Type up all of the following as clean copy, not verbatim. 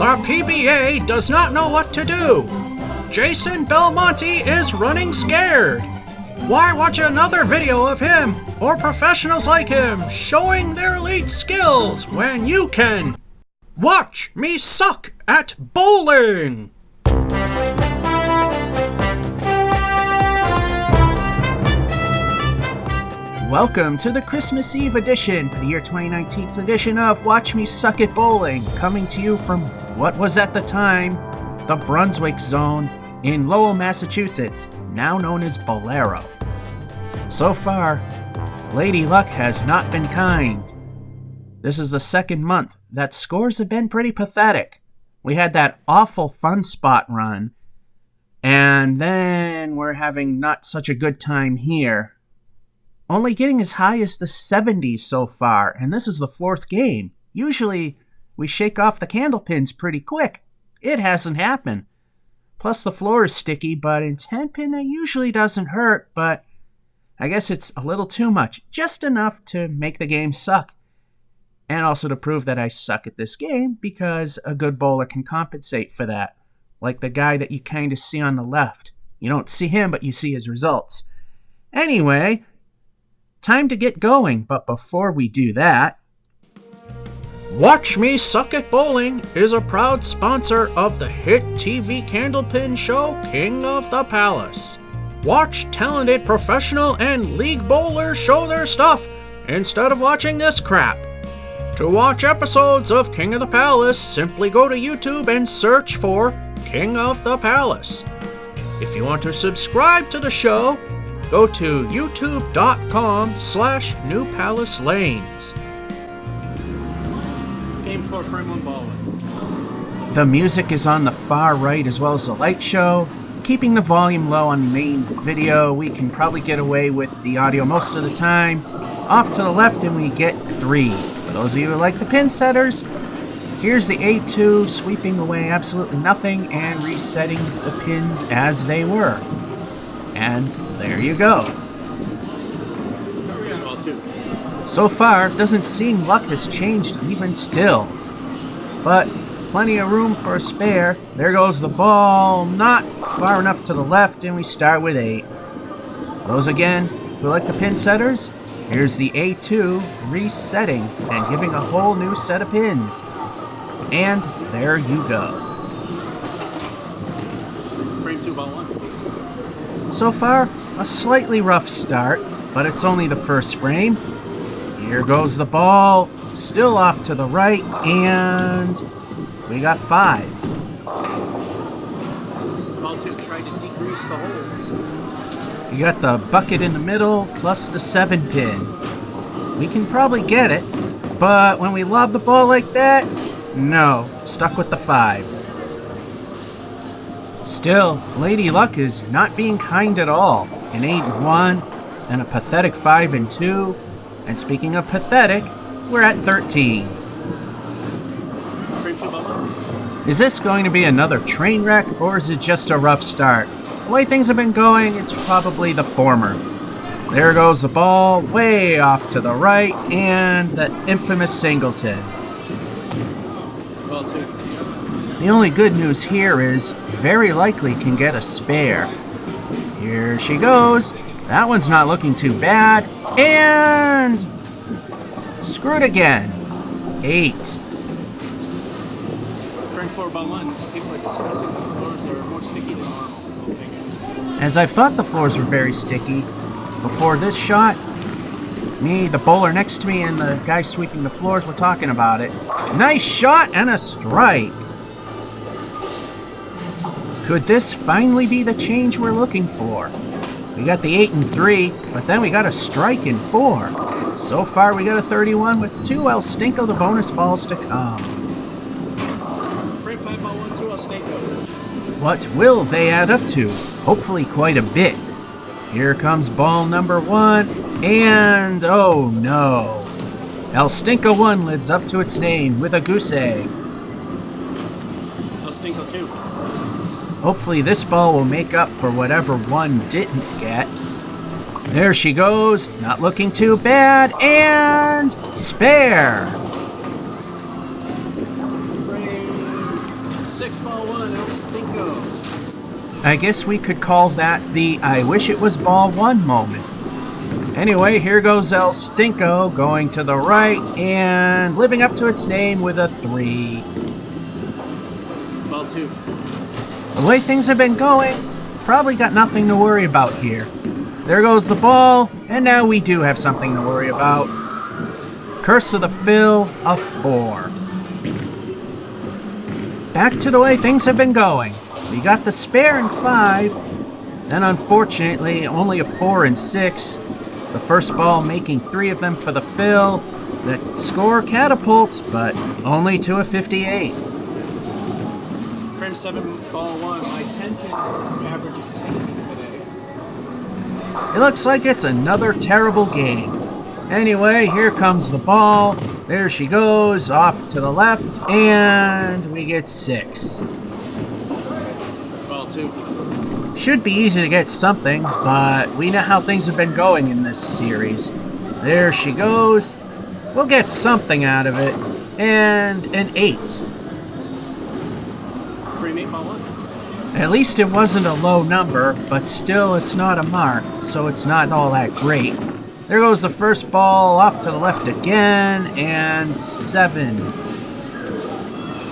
The PBA does not know what to do. Jason Belmonte is running scared. Why watch another video of him or professionals like him showing their elite skills when you can watch me suck at bowling? Welcome to the Christmas Eve edition for the year 2019's edition of Watch Me Suck at Bowling, coming to you from what was at the time the Brunswick Zone in Lowell, Massachusetts, now known as Bowlero. So far, Lady Luck has not been kind. This is the second month that scores have been pretty pathetic. We had that awful fun spot run, and then we're having not such a good time here. Only getting as high as the 70s so far, and this is the fourth game. Usually, we shake off the candle pins pretty quick. It hasn't happened. Plus, the floor is sticky, but in Tenpin, it usually doesn't hurt, but I guess it's a little too much. Just enough to make the game suck. And also to prove that I suck at this game, because a good bowler can compensate for that. Like the guy that you kind of see on the left. You don't see him, but you see his results. Anyway, time to get going, but before we do that, Watch Me Suck at Bowling is a proud sponsor of the hit TV candlepin show King of the Palace. Watch talented professional and league bowlers show their stuff instead of watching this crap. To watch episodes of King of the Palace, simply go to YouTube and search for King of the Palace. If you want to subscribe to the show, go to youtube.com/newpalacelanes. Game 4, frame 1 bowling. the music is on the far right as well as the light show. Keeping the volume low on the main video, we can probably get away with the audio most of the time. Off to the left and we get 3. For those of you who like the pin setters, here's the A2 sweeping away absolutely nothing and resetting the pins as they were. And there you go. So far, doesn't seem luck has changed even still. But plenty of room for a spare. There goes the ball, not far enough to the left, and we start with 8. Those again who like the pin setters, here's the A2 resetting and giving a whole new set of pins. And there you go. Frame 2, ball 1. So far, a slightly rough start, but it's only the first frame. Here goes the ball, still off to the right, and we got 5. Ball 2, try to decrease the holes. You got the bucket in the middle, plus the 7 pin. We can probably get it, but when we lob the ball like that, no, stuck with the 5. Still, Lady Luck is not being kind at all. An 8-1, and a pathetic 5-2. And speaking of pathetic, we're at 13. Is this going to be another train wreck, or is it just a rough start? The way things have been going, it's probably the former. There goes the ball, way off to the right, and the infamous singleton. Ball 2. The only good news here is, very likely can get a spare. Here she goes. That one's not looking too bad. And screwed again. 8. Frame 4, ball 1. People are discussing the floors are more sticky than normal. As I've thought the floors were very sticky, before this shot, me, the bowler next to me, and the guy sweeping the floors were talking about it. Nice shot and a strike. Could this finally be the change we're looking for? We got the 8-3, but then we got a strike in 4. So far we got a 31 with 2 El Stinko the bonus balls to come. Frame 5, ball 1, 2 El Stinko. What will they add up to? Hopefully quite a bit. Here comes ball number 1, and oh no. El Stinko 1 lives up to its name with a goose egg. El Stinko 2. Hopefully this ball will make up for whatever 1 didn't get. There she goes, not looking too bad, and spare. 6 ball 1, El Stinko. I guess we could call that the I wish it was ball 1 moment. Anyway, here goes El Stinko going to the right and living up to its name with a 3. Ball 2. The way things have been going, probably got nothing to worry about here. There goes the ball, and now we do have something to worry about. Curse of the Fill, a 4. Back to the way things have been going. We got the spare in 5, then unfortunately only a 4 and 6. The first ball making 3 of them for the fill. The score catapults, but only to a 58. Frame 7 ball 1, my Tenpin average is 10 today. It looks like it's another terrible game. Anyway, here comes the ball. There she goes, off to the left, and we get 6. Ball 2. Should be easy to get something, but we know how things have been going in this series. There she goes. We'll get something out of it, and an 8. Frame 8 ball 1. At least it wasn't a low number, but still it's not a mark, so it's not all that great. There goes the first ball, off to the left again, and 7.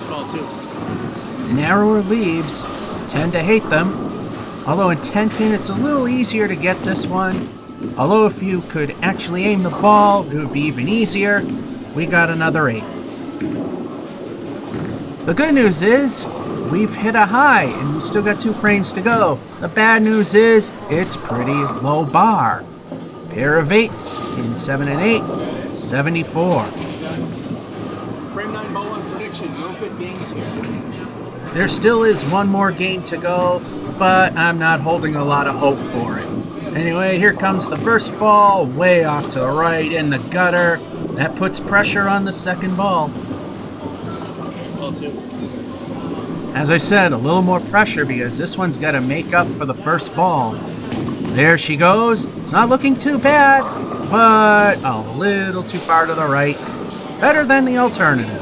Ball 2. Narrower leaves, tend to hate them. Although in Tenpin it's a little easier to get this one. Although if you could actually aim the ball, it would be even easier. We got another 8. The good news is, we've hit a high, and we still got 2 frames to go. The bad news is, it's pretty low bar. Pair of 8s in 7 and 8, 74. Frame 9 ball 1 prediction, no good games here. There still is one more game to go, but I'm not holding a lot of hope for it. Anyway, here comes the first ball, way off to the right in the gutter. That puts pressure on the second ball. Ball 2. As I said, a little more pressure because this one's got to make up for the first ball. There she goes. It's not looking too bad, but a little too far to the right. Better than the alternative.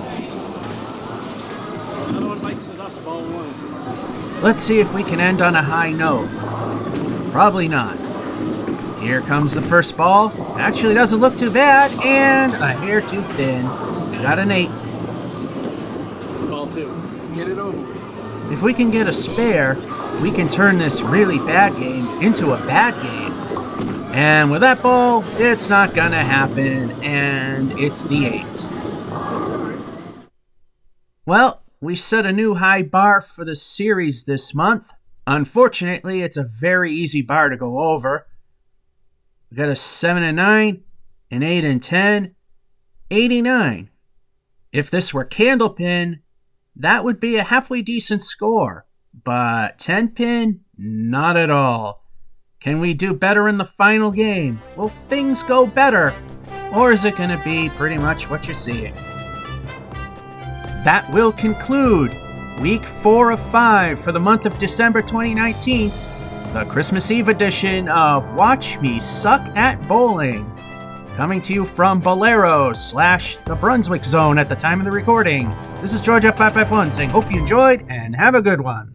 Another one bites the dust, ball 1. Let's see if we can end on a high note. Probably not. Here comes the first ball. Actually doesn't look too bad, and a hair too thin. We got an 8. Ball 2. Get it over with. If we can get a spare, we can turn this really bad game into a bad game. And with that ball, it's not gonna happen, and it's the 8. Well, we set a new high bar for the series this month. Unfortunately, it's a very easy bar to go over. We got a 7 and 9, an 8 and 10, 89. If this were Candlepin, that would be a halfway decent score. But Tenpin, not at all. Can we do better in the final game? Will things go better? Or is it going to be pretty much what you're seeing? That will conclude week 4 of 5 for the month of December 2019, the Christmas Eve edition of Watch Me Suck at Bowling. Coming to you from Bowlero / the Brunswick Zone at the time of the recording. This is George F551 saying hope you enjoyed and have a good one.